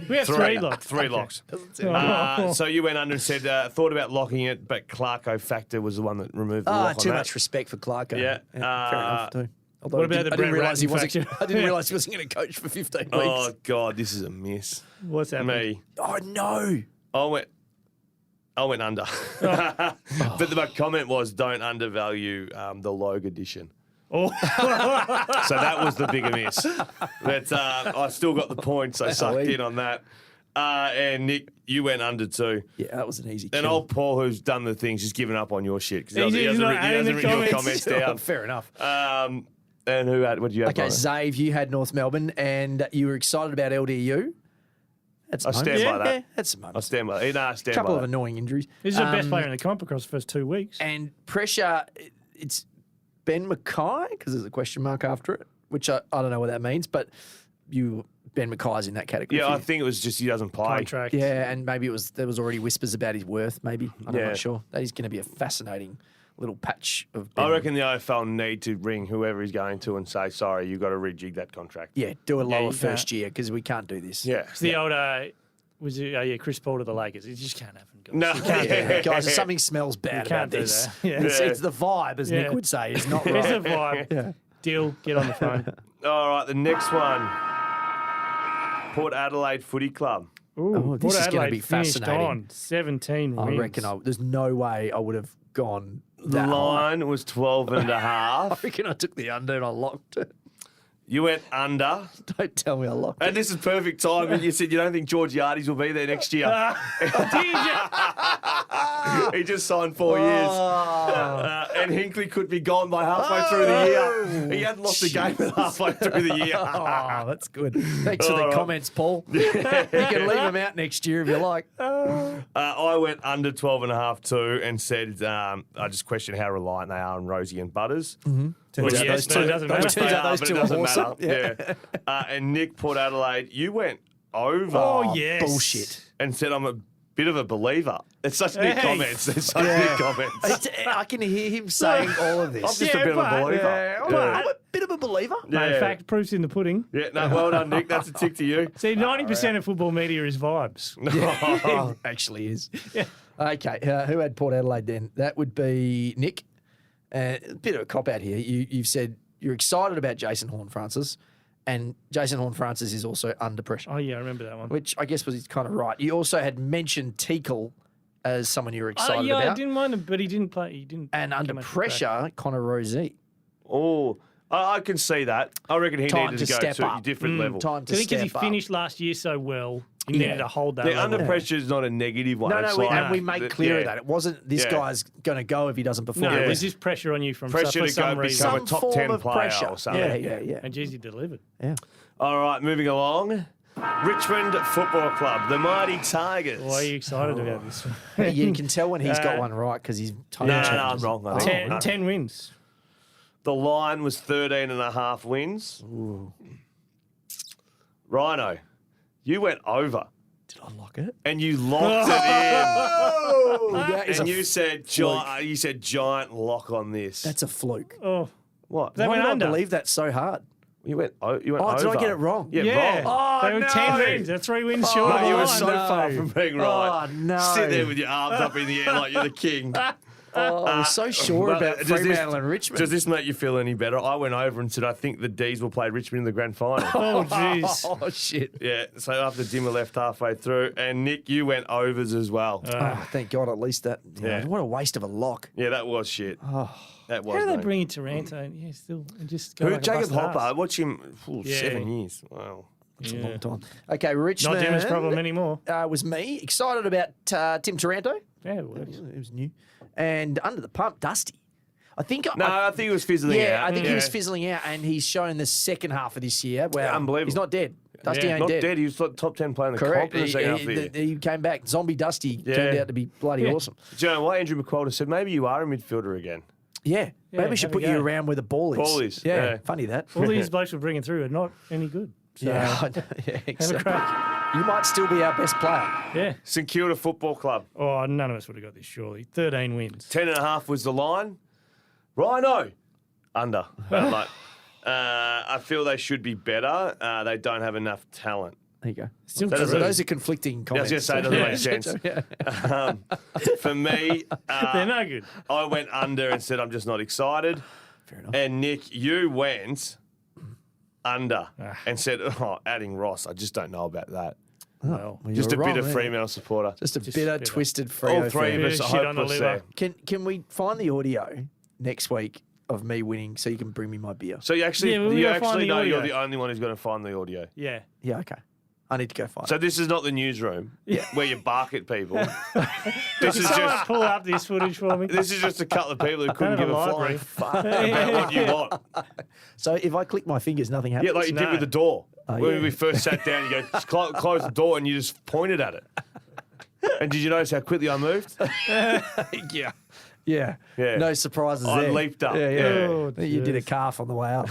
We have 3 locks. 3 locks. Oh. So you went under and said, thought about locking it, but Clarko Factor was the one that removed the lock on too that. much respect for Clarko. Yeah. fair enough too. Although What about the I didn't Brett realise he Ratton wasn't. faction? I didn't realise he wasn't going to coach for 15 weeks. Oh, God, this is a miss. What's happening? Me. Oh no! I went under. But my comment was, don't undervalue the Logue edition. Oh. So that was the bigger miss. But I still got the points. I sucked in on that. And Nick, you went under too. Yeah, that was an easy. And kill. old Paul, who's done the things, just given up on your shit because he He's hasn't not written adding the your comments. comments down. Fair enough. And who had? What did you have? Okay, Rhino? Zave, you had North Melbourne, and you were excited about LDU. That's I stand by that. Yeah, that's some I moments. stand by. No, I A stand couple by of that. annoying injuries. This is the best player in the comp across the first 2 weeks. And pressure, it's Ben Mackay, because there's a question mark after it, which I don't know what that means, but Ben Mackay's in that category. Yeah, for I you. think it was just he doesn't play. Contract. Yeah, and maybe there was already whispers about his worth, maybe. I'm Yeah. not sure. That is going to be a fascinating little patch of I Ben. reckon the AFL need to ring whoever he's going to and say, sorry, you've got to rejig that contract. Yeah, do a lower you first can't. year because we can't do this. Yeah. It's the old, was it, Chris Paul to the Lakers. It just can't happen, guys. No. You can't do Yeah, that. guys, something smells bad can't about do this. that. Yeah. It's the vibe, as Nick Yeah. would say. It's not There's a right. vibe. Deal, get on the phone. All right, the next one. Port Adelaide Footy Club. Ooh, Oh, this Port is gonna Adelaide be finished fascinating. on 17 I wins. reckon there's no way I would have gone The that high. line was 12.5. I reckon I took the under and I locked it. You went under. Don't tell me I locked And it. this is perfect timing. You said you don't think Georgiades will be there next year. He just signed 4 years. And Hinkley could be gone by halfway through the year. He hadn't lost a game at halfway through the year. Oh, that's good. Thanks for All the right. comments, Paul. You can leave them out next year if you like. I went under 12.5 too and said I just questioned how reliant they are on Rosie and Butters. Turns out yes, those but two, it doesn't those matter. turns out those But two it are doesn't awesome. matter. Yeah. And Nick, Port Adelaide, you went over. Oh, yes. Bullshit. And said I'm a bit of a believer. It's such big Hey. comments. It's such big comments. I can hear him saying all of this. I'm just a bit of a but- believer. I'm a bit of a believer. Mate, Yeah. fact, proof's in the pudding. Yeah, no, well done, Nick. That's a tick to you. See, 90% of football media is vibes. It actually is. Okay, who had Port Adelaide then? That would be Nick. A bit of a cop-out here. You've said you're excited about Jason Horne-Francis, and Jason Horne-Francis is also under pressure, Oh, yeah, I remember that one. which I guess was kind of right. You also had mentioned Teakle as someone you were excited yeah, I about. didn't mind him, but he didn't play. He didn't. And under come out to pressure, Connor Rozee. Oh, I can see that. I reckon he Time needed to to go step to a up. different level. Time to I think because step he up. finished last year so well, he Yeah. needed to hold that The level. under pressure is not a negative one. No, It's we, like- and we made clear of yeah. that. It wasn't this Yeah. guy's going to go if he doesn't perform. No, Yeah. there's just pressure on you from Pressure for to some go reason. become a top form 10 of player pressure. or something. Yeah. And Jeezy delivered. Yeah. All right, moving along. Richmond Football Club, the mighty Tigers. Why are you excited about this one? You can tell when he's got one right because he's totally No, changes. I'm wrong. I think. 10 wins. The line was 13.5 wins. Ooh. Rhino, you went over. Did I lock it? And you locked it Oh, that is in. And a you said giant lock on this. That's a fluke. Oh, what? They Why went did under. I believe that so hard? You went over. Oh, did I get it wrong? Yeah, wrong. Oh, they were no. 10 wins. They're 3 wins short. Mate, of you were the so line. far from being right. Oh, no. Sit there with your arms up in the air like you're the king. Oh, I was so sure But about does Fremantle and Richmond. Does this make you feel any better? I went over and said I think the D's will play Richmond in the grand final. Oh, jeez. Oh, shit. Yeah, so after Dimmer left halfway through, and Nick, you went overs as well. Oh, thank God, at least that. Yeah. What a waste of a lock. Yeah, that was shit. Oh. That was. How do they mate. bring in Taranto? Yeah, still. And just go Who? like a Jacob busted Hopper. ass. Watch him. Yeah. 7 years. Wow. It's Yeah. a long time. Okay, Richmond. Not Dimmer's problem anymore. Was me. Excited about Tim Taranto. Yeah, it works. It was new. And under the pump, Dusty. I think. No, I think he was fizzling out. Yeah, I think he was Yeah. fizzling out, and he's shown the second half of this year. Wow, Unbelievable. He's not dead. Dusty Yeah. ain't Not dead. dead. He was like top 10 player in the Correct. comp in the second half of the year. He came back. Zombie Dusty Yeah. turned out to be bloody Yeah. awesome. Do you know what? Andrew McQualter said maybe you are a midfielder again. Yeah. Maybe we should have a put you go. around where the ball is. Ball is, Yeah. yeah. Funny that. All these blokes we're bringing through are not any good. So Yeah. I know. Yeah. have a Exactly. crack. You might still be our best player. Yeah. St Kilda Football Club. Oh, none of us would have got this, surely. 13 wins. 10.5 was the line. Rhino. Under. But, like, I feel they should be better. They don't have enough talent. There you go. Still That true. doesn't- Those are conflicting I was comments. going to say, it doesn't make sense. Yeah. For me, They're no good. I went under and said I'm just not excited. Fair enough. And Nick, you went under Ah. and said, adding Ross. I just don't know about that. Well, Well, Just a you were bitter wrong there. Fremantle supporter. Just a Just bitter, bitter. twisted Freo All three fan. of us Bit are of shit on the hopeless liver. there. Can we find the audio next week of me winning so you can bring me my beer? So you actually, Yeah, well, we you gotta find actually the know you're audio. the only one who's going to find the audio. Yeah. Yeah, okay. I need to go find So it. this is not the newsroom where you bark at people. This is Someone just pull up this footage for me. this is just a couple of people who couldn't Out of give the a flying library. fuck about what you want. So if I click my fingers, nothing happens? Yeah, like you did No. with the door. Oh, When yeah. we first sat down, you go, "Just close the door," and you just pointed at it. And did you notice how quickly I moved? yeah. Yeah. Yeah. No surprises I there. leaped up. Yeah, yeah. Yeah. Oh, You did a jeez. calf on the way up.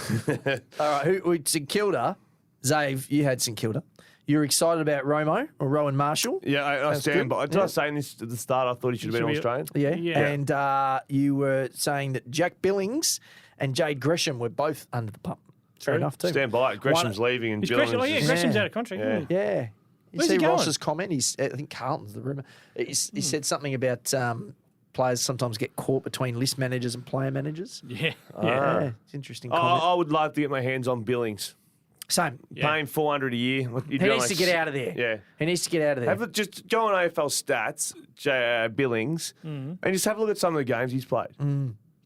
All right, St Kilda. Zave, you had St Kilda. You were excited about Romo or Rowan Marshall. Yeah, I That's stand good. by. Did I say this at the start? I thought he should have been Should be- Australian. Yeah. Yeah. And you were saying that Jack Billings and Jade Gresham were both under the pump. Fair True. enough, too. Stand by it. Gresham's leaving and Is Billings Gresham, oh, yeah, is- Gresham's Yeah. out of contract, Yeah. isn't he? Yeah. You Where's see he going? Ross's comment? I think Carlton's the rumour. He said something about players sometimes get caught between list managers and player managers. Yeah. Yeah, it's interesting Oh, comment. I would love to get my hands on Billings. Same. Yeah. Paying $400 a year. You'd He be on needs like to get out of there. Yeah. He needs to get out of there. Have a, just go on AFL stats, Billings, and just have a look at some of the games he's played.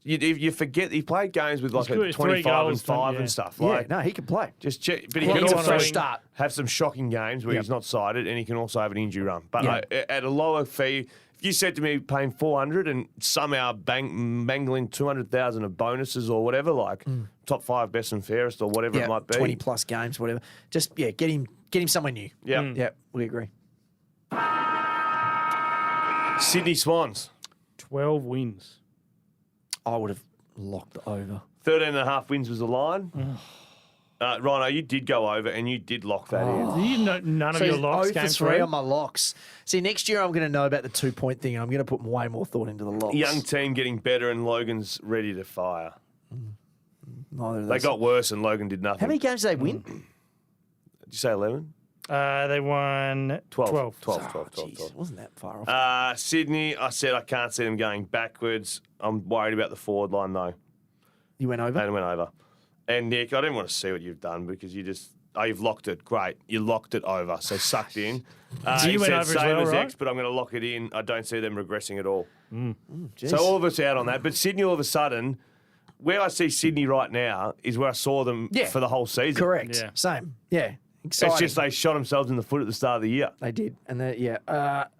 You forget he played games with like He's good a at 25 3 and goals, 5 yeah. and stuff. yeah, Like, no, he can play. just check. But he Well, can he's a also fresh start. have some shocking games where Yep. he's not sighted, and he can also have an injury run. But Yeah. at a lower fee, if you said to me paying 400 and somehow mangling 200,000 of bonuses or whatever, like top 5 best and fairest or whatever Yeah, it might be. 20 plus games, whatever. Just get him somewhere new. Yeah. Yeah, we agree. Sydney Swans, 12 wins. I would have locked over. 13.5 wins was the line. Rhino, you did go over and you did lock that in. You know, none of So your he's locks 0 came for 3 through. on my locks. See, next year I'm going to know about the 2-point thing, and I'm going to put way more thought into the locks. Young team getting better and Logan's ready to fire. Neither of They those. got worse and Logan did nothing. How many games did they win? Did you say 11? They won 12. 12. 12, Oh, 12, 12, jeez, 12. wasn't that far off? Sydney, I said I can't see them going backwards. I'm worried about the forward line, though. You went over? And it went over. And Nick, I didn't want to see what you've done because you just, you've locked it. Great. You locked it over. So sucked in. So you he went said over as same well, as right? X, but I'm going to lock it in. I don't see them regressing at all. Jeez. So all of us out on that. But Sydney, all of a sudden, where I see Sydney right now is where I saw them Yeah. for the whole season. Correct. Yeah. Same. Yeah. Exciting. It's just they shot themselves in the foot at the start of the year. They did. And yeah.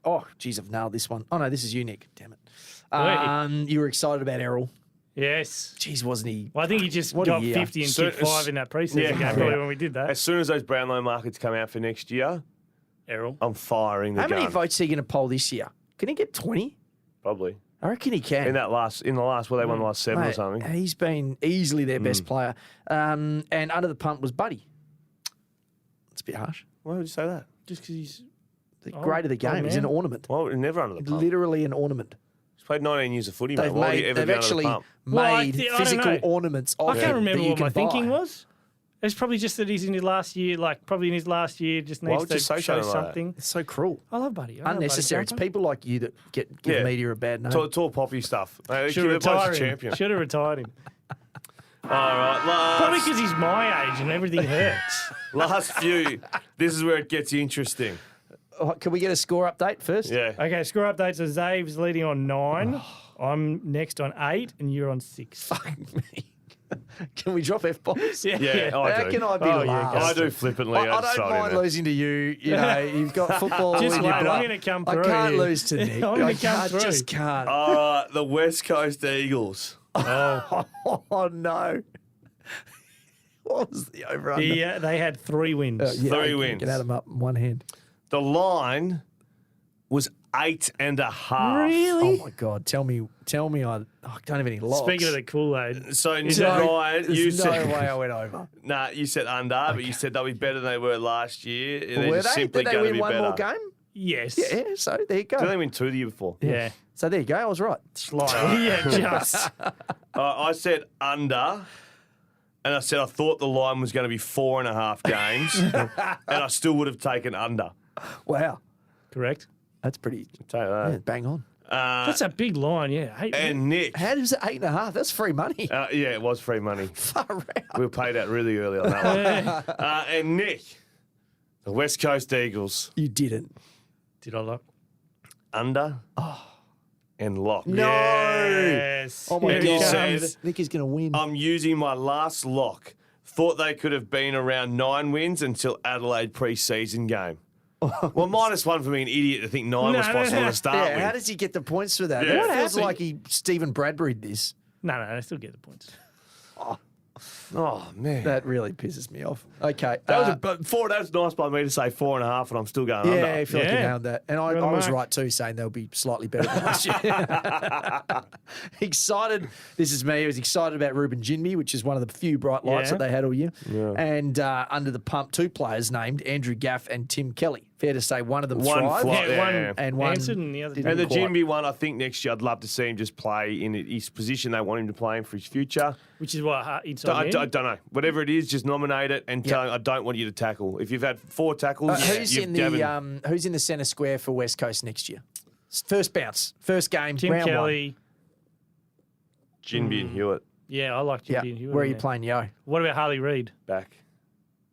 Oh, geez, I've nailed this one. Oh, no, this is you, Nick. Damn it. Wait. You were excited about Errol. Yes. Jeez, wasn't he? Well, I think he just What a got year. 50 and So- kicked 5 in that preseason game, probably when we did that. As soon as those Brownlow markets come out for next year, Errol. I'm firing the How gun. many votes are you going to poll this year? Can he get 20? Probably. I reckon he can. In the last, well, they won the last 7 or Mate, something. He's been easily their best player. And under the pump was Buddy. It's a bit harsh. Why would you say that? Just because he's... The grade of the game. He's an ornament. Well, never under the pump. Literally an ornant. He's played 19 years of footy, mate. They've, Why would he ever they've be under actually the pump? Well, I made don't physical know. ornaments of I can't him remember that you what my can thinking buy. was. It's probably just that he's in his last year, probably in his last year, just Why needs would you to say show something like that? something. It's so cruel. I love Buddy. I love Buddy. Unnecessary. It's people like you that give Yeah. media a bad name. Tall poppy stuff. Mate, Should have the bloke's a retired him. champion. Should have retired him. All right, Probably because he's my age and everything hurts. last few. This is where it gets interesting. Can we get a score update first? Yeah. Okay, score updates. So Zave's leading on 9. I'm next on 8, and you're on 6. Fuck me. Can we drop F-bombs? Yeah, How I do. can I be Oh, yeah, last? I do flippantly. I don't mind losing to you. You know, you've got football Just in wait, your I'm blood. gonna come I through can't here. lose to Nick. I'm gonna I come through. just can't. All right, the West Coast Eagles. Oh, no. What was the over-under? They had 3 wins. Yeah, 3 you wins. can add them up in one hand. The line was 8.5. Really? Oh, my God. Tell me I don't have any locks. Speaking of the Kool-Aid, So There's Ryan, you there's no said way I went over. nah. You said under, but you said they'll be better than they were last year. They're Were just they? simply Did they going to win be one better. more game? yes. Yeah, so there you go. Did they win 2 the year before? Yeah. So there you go. I was right. Slightly. Yeah, just. I said under, and I said I thought the line was going to be 4.5 games, and I still would have taken under. Wow. Correct. That's pretty Tell you yeah, that. bang on. That's a big line, yeah. Hey, And Nick, How does it 8.5? That's free money. yeah, it was free money. Far out. We were paid out really early on that one. And Nick, the West Coast Eagles, You didn't. did I look? under and lock. No. Yes. Oh, my Here Nick it God. comes. says- Nick is going to win. I'm using my last lock. Thought they could have been around 9 wins until Adelaide pre-season game. Well, -1 for me, an idiot to think 9 was No, possible no. to start yeah, with. how does he get the points for that? Yeah. It What feels happened? like he Stephen Bradbury'd this. No, I still get the points. Oh man, That really pisses me off. Okay. that was that's nice by me to say 4.5, and I'm still going yeah, under. I feel like you Yeah. nailed that. And I You're on the was mark. right too, saying they'll be slightly better than last year. Excited. This is me. I was excited about Ruben Jinmi, which is one of the few bright lights Yeah. that they had all year. And under the pump, 2 players named Andrew Gaff and Tim Kelly. Fair to say one of them One thrived. flop, Yeah, one yeah. And one answered and the other didn't And the quite. Jimby one, I think next year I'd love to see him just play in his position they want him to play in for his future. Which is what I inside don't know. Whatever it is, just nominate it and tell him I don't want you to tackle. If you've had 4 tackles, Who's you've in given- the who's in the centre square for West Coast next year? First bounce, first game, Tim round Kelly. Jinby and Hewitt Yeah, I like one. Yeah. Jimmy and Hewitt. Where are in you there. playing Yo? What about Harley Reid? back.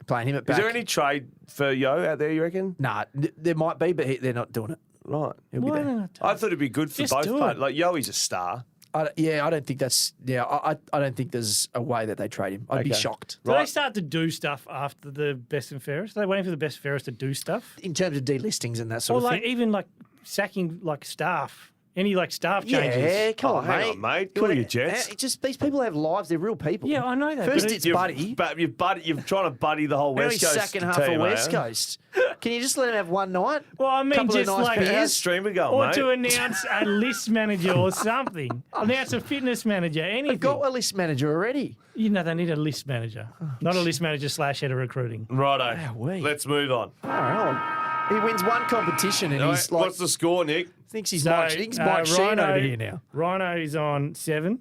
Playing him at Is back. there any trade for Yo out there, you reckon? Nah, there might be, but they're not doing it. Right. He'll be Why there. not? I thought it'd be good for Just both do parties. it. Like, Yo's a star. I don't think that's. Yeah, I don't think there's a way that they trade him. I'd be Okay. shocked Do they Right. start to do stuff after the best and fairest? Are they waiting for the best and fairest to do stuff? in terms of delistings and that sort Or of like thing. even like sacking like staff? Any like staff changes? Yeah, come Oh, on, hang mate. on, mate. You Cool wanna- your jets. It's just these people have lives. They're real people. Yeah, I know that. First but it's Buddy. But you're trying to buddy the whole Now West he's Coast sacking half team, of West eh? Coast. Can you just let him have one night? well, I mean, Couple of just nice like beers. How's the streamer going, or mate? to announce a list manager or something. Announce a fitness manager, anything. They've got a list manager already. You know, they need a list manager, not a list manager / head of recruiting. Righto. Wowee. Let's move on. Oh, he wins one competition and All he's right, like what's the score, Nick? thinks he's So, Mike Sheen over here now. Rhino is on 7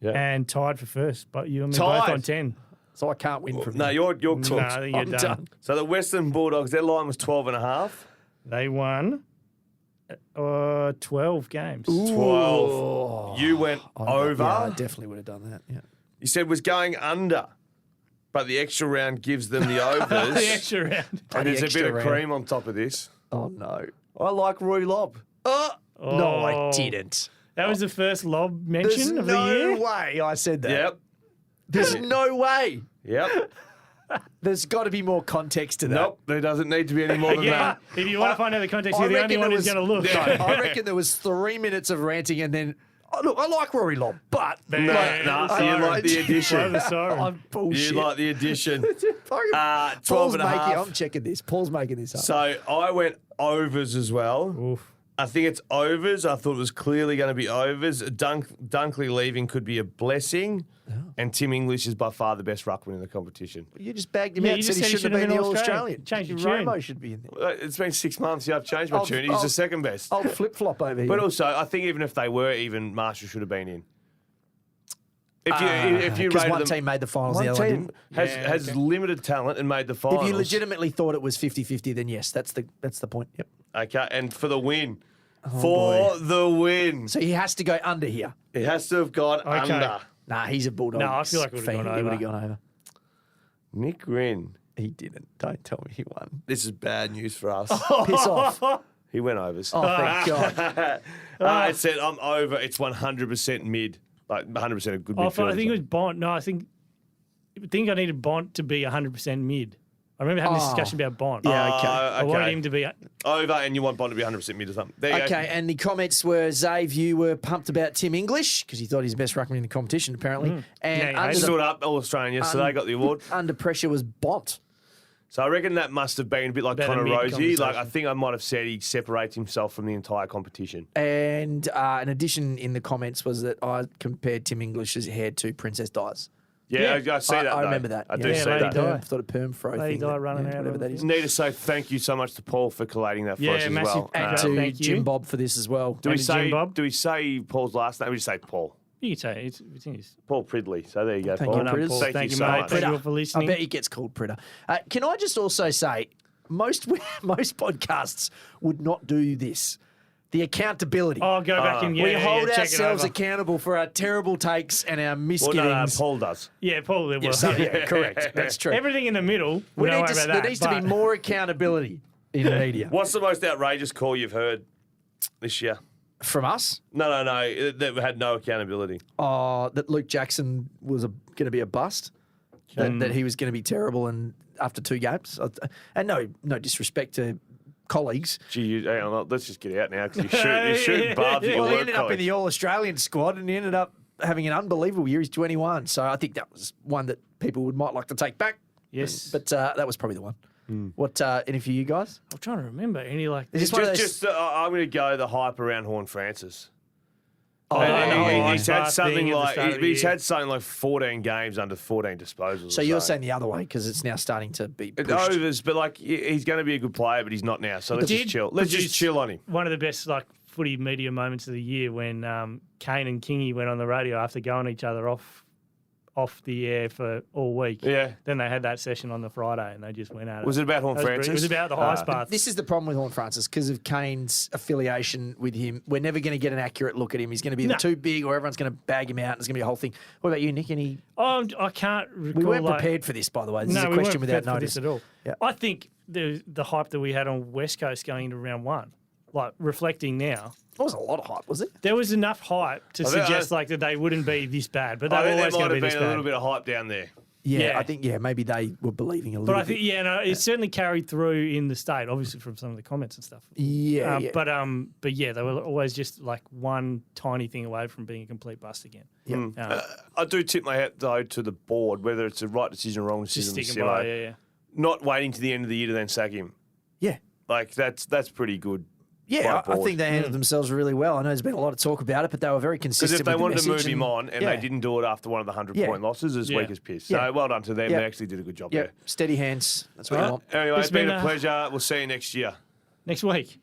Yeah. and tied for first, but you and me Tied? both on 10. So I can't win from No, him. you're cooked. No, I think you're I'm done. done. So the Western Bulldogs, their line was 12.5. They won 12 games. 12. You went over. Yeah, I definitely would have done that. Yeah. You said was going under, but the extra round gives them the overs. The extra round. And there's a extra bit of round. cream on top of this. Oh no. I like Roy Lobb. No, I Oh. didn't. That was the first lob There's mention of no the year. way I said that. Yep. There's no way. Yep. There's got to be more context to that. Nope. There doesn't need to be any more than Again, that. if you want to find out the context, I you're the only reckon one there who's was- going to look. Yeah. I reckon there was 3 minutes of ranting and then Look, I like Rory Lobb, but No, you like the addition. I'm bullshit. You like the addition. 12 Paul's and a half. I'm checking this. Paul's making this up. So I went overs as well. Oof. I think it's overs. I thought it was clearly going to be overs. Dunkley leaving could be a blessing. Oh. And Tim English is by far the best ruckman in the competition. You just bagged him Yeah, out you and just said he said he shouldn't have been the All-Australian. All-Australian. Change your tune. Romo should be in there. It's been 6 months. Yeah, I've changed my tune. He's the second best. Old flip-flop over here. But also, I think even if they were even, Marshall should have been in. If you because rated one them, team made the finals, one the other one team didn't. has limited talent and made the finals. If you legitimately thought it was 50-50, then yes, that's the point. Yep. Okay, and for the win. boy. The win. So he has to go under here. It has to have gone under. Nah, he's a Bulldog. No, I feel like it would've fiend. gone He over. would have gone over. Nick Rynne. He didn't. Don't tell me he won. This is bad news for us. Piss off. He went overs. Oh, thank God. It said I'm over. It's 100% mid. Like 100% a good midfield. I think it was Bont. No, I think I needed Bont to be 100% mid. I remember having this discussion about Bont. Yeah, okay. I wanted him to be. over, and you want Bond to be 100% mid or something. There you go. Okay, and the comments were, Zave, you were pumped about Tim English because he thought he's the best ruckman in the competition, apparently. And Yeah, he under, Stood up All Australian yesterday, got the award. under pressure was Bont. So I reckon that must have been a bit like Better Connor mid Rosie. Like I conversation. think I might have said he separates himself from the entire competition. And an addition in the comments was that I compared Tim English's hair to Princess Di's. Yeah, Yeah. I see that. I though. remember that. I do Yeah, see Lady that. Di. I thought a perm fro Lady thing. Di running out whatever of that is. Need to say thank you so much to Paul for collating that for Yeah, us as massive well. And Okay. to Thank you. Jim Bob for this as well. Do we And to Jim say Bob? Do we say Paul's last name? We just say Paul. You can say it. It's his. Paul Pridley. So there you go, Thank Paul. you, No, Pritters. Paul, Thank thank you you, so mate. much. Thank you Pritter. all for I listening. bet he gets called Pritter. Can I just also say, most podcasts would not do this. The accountability. Oh, go back and we hold check ourselves it over. accountable for our terrible takes and our Well, misgivings. Paul does. Yeah, Paul. Well, Yeah, correct. That's true. Everything in the middle. We don't need worry to, about there that, needs to be but- more accountability in the media. What's the most outrageous call you've heard this year? From us? No. That had no accountability. That Luke Jackson was going to be a bust. That he was going to be terrible and after 2 games. And no disrespect to colleagues. Gee, hang on, let's just get out now because you're shooting barbs at your Well, he work ended up in colleague. the All-Australian squad and he ended up having an unbelievable year. He's 21. So I think that was one that people might like to take back. Yes. But that was probably the one. What, any for you guys? I'm trying to remember any like. Is this one of those- Just I'm going to go the hype around Horn Francis. Oh, He's had Fast something thing at the like start of the he's year. had something like 14 games under 14 disposals. So you're saying the other way because it's now starting to be it pushed. overs, but like he's going to be a good player, but he's not now. So let's Did just chill. Let's produce just chill on him. One of the best like footy media moments of the year when Kane and Kingy went on the radio after going each other off the air for all week. Yeah. Then they had that session on the Friday and they just went at it. Was it about Horn That was Francis? It was about the highest path. This is the problem with Horn Francis because of Kane's affiliation with him. We're never going to get an accurate look at him. He's going to be No. too big, or everyone's going to bag him out. And it's going to be a whole thing. What about you, Nick? Any? I can't recall. We weren't like, prepared for this, by the way. This is a we question weren't without prepared for notice this at all. Yeah. I think the hype that we had on West Coast going into round one, like reflecting now, There was a lot of hype, was it? there was enough hype to I think- suggest like that they wouldn't be this bad, but I they're think always there might going to have be been this a little bad. bit of hype down there. Yeah, I think maybe they were believing a little But I bit. think it certainly carried through in the state, obviously from some of the comments and stuff. Yeah, yeah. But yeah, they were always just like one tiny thing away from being a complete bust again. I do tip my hat though to the board, whether it's the right decision or wrong Just decision. sticking by, yeah. Not waiting to the end of the year to then sack him. yeah. Like that's pretty good. Yeah, by I board. think they handled themselves really well. I know there's been a lot of talk about it, but they were very Because consistent if they with the wanted to move message him and- on and yeah. they didn't do it after one of the 100-point losses, as Yeah. weak as piss. Yeah. So well done to them. Yeah. They actually did a good job Yeah, there. steady hands. That's what you want. Anyway, It's it's been been a a- pleasure. We'll see you next year. Next week.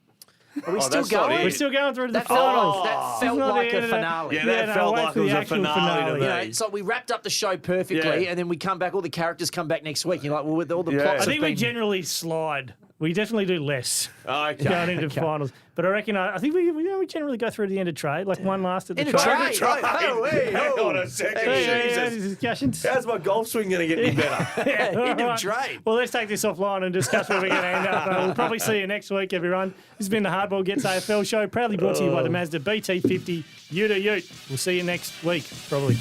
Are we Oh, still that's not going? it. We're still going through to the That finals. that felt Not like the a end of the- finale. Yeah, that felt wait like for it was the a actual finale to You me. know, it's like we wrapped up the show perfectly, Yeah. and then we come back. All the characters come back next week. You're like, well, with all the Yeah. plots. I have think we been- generally slide. We definitely do less Okay. going into finals. But I reckon I think we generally go through to the end of trade, like one last at the End of trade. trade. Oh, hey, Hang oh. on a second. Yeah, Jesus. discussions. How's my golf swing going to get any better? End of Alright. trade. Well, let's take this offline and discuss where we're going to end up. We'll probably see you next week, everyone. This has been the Hardball Gets AFL show, proudly brought to you by the Mazda BT50 Ute. We'll see you next week, probably.